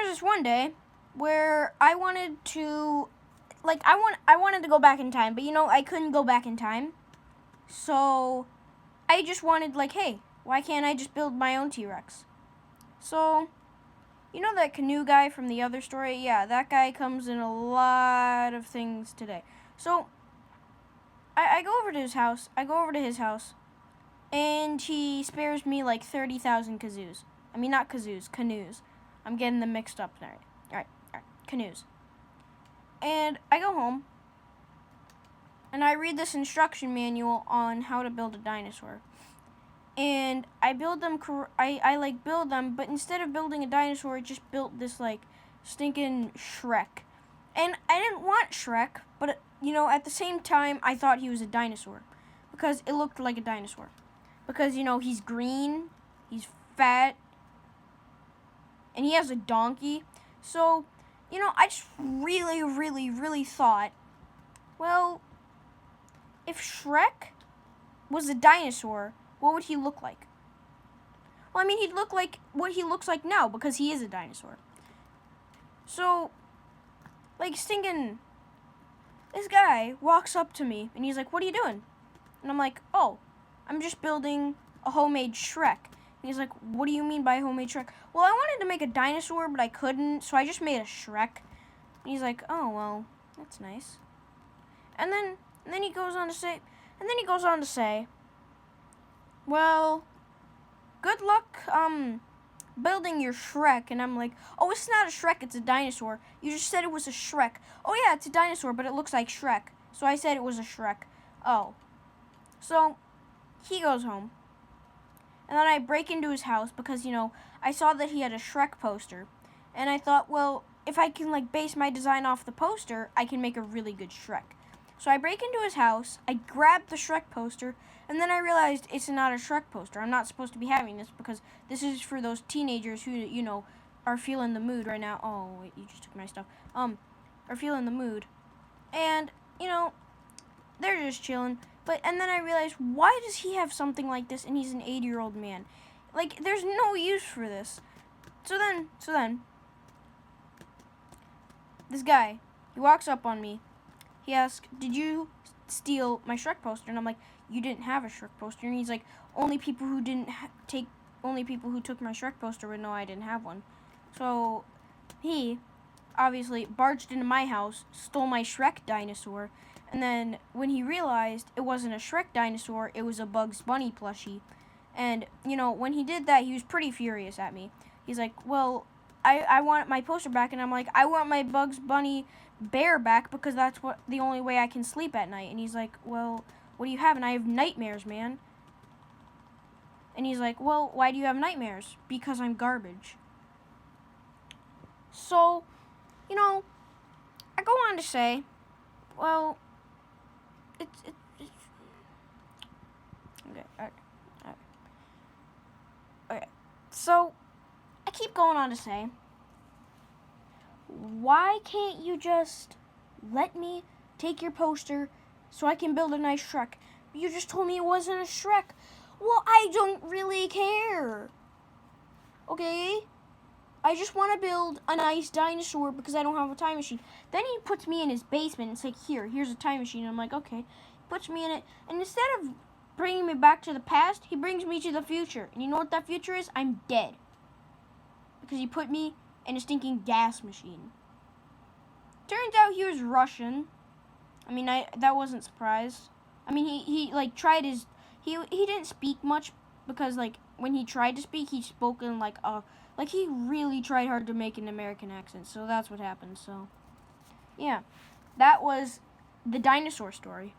this one day where I wanted to, I wanted to go back in time, but I couldn't go back in time. So I just wanted, hey, why can't I just build my own T-Rex? So, that canoe guy from the other story? Yeah, that guy comes in a lot of things today. So I go over to his house. And he spares me 30,000 kazoos. I mean, not kazoos, canoes. I'm getting them mixed up there. Alright, canoes. And I go home, and I read this instruction manual on how to build a dinosaur. And I build them, I build them, but instead of building a dinosaur, I just built this, stinking Shrek. And I didn't want Shrek, but, at the same time, I thought he was a dinosaur. Because it looked like a dinosaur. Because, he's green, he's fat, and he has a donkey. So, I just really, really, really thought, well, if Shrek was a dinosaur, what would he look like? Well, I mean, he'd look like what he looks like now, because he is a dinosaur. So, stinking, this guy walks up to me, and he's like, what are you doing? And I'm like, oh, I'm just building a homemade Shrek. And he's like, what do you mean by homemade Shrek? Well, I wanted to make a dinosaur, but I couldn't, so I just made a Shrek. And he's like, oh, well, that's nice. And then he goes on to say, well, good luck building your Shrek. And I'm like, oh, it's not a Shrek, it's a dinosaur. You just said it was a Shrek. Oh, yeah, it's a dinosaur, but it looks like Shrek. So I said it was a Shrek. Oh. So he goes home. And then I break into his house because, I saw that he had a Shrek poster. And I thought, well, if I can, base my design off the poster, I can make a really good Shrek. So I break into his house, I grab the Shrek poster, and then I realized it's not a Shrek poster. I'm not supposed to be having this because this is for those teenagers who, are feeling the mood right now. Oh, wait, you just took my stuff. Are feeling the mood. And, they're just chilling. And then I realized, why does he have something like this and he's an 80-year-old man? There's no use for this. So then, this guy, he walks up on me. He asks, did you steal my Shrek poster? And I'm like, you didn't have a Shrek poster. And he's like, only people who took my Shrek poster would know I didn't have one. So he obviously barged into my house, stole my Shrek dinosaur, and then when he realized it wasn't a Shrek dinosaur, it was a Bugs Bunny plushie. And, when he did that, he was pretty furious at me. He's like, well, I want my poster back. And I'm like, I want my Bugs Bunny bear back because that's the only way I can sleep at night. And he's like, well, what do you have? And I have nightmares, man. And he's like, well, why do you have nightmares? Because I'm garbage. So, I go on to say, well, it's okay, alright. Okay, so I keep going on to say, why can't you just let me take your poster so I can build a nice Shrek? You just told me it wasn't a Shrek. Well, I don't really care. Okay? I just want to build a nice dinosaur because I don't have a time machine. Then he puts me in his basement and it's like, here's a time machine. And I'm like, okay. He puts me in it. And instead of bringing me back to the past, he brings me to the future. And you know what that future is? I'm dead. Because he put me in a stinking gas machine. Turns out he was Russian. I mean, that wasn't surprised. I mean, he tried his... He didn't speak much because, when he tried to speak, he spoke in, he really tried hard to make an American accent. So that's what happened. So, yeah. That was the dinosaur story.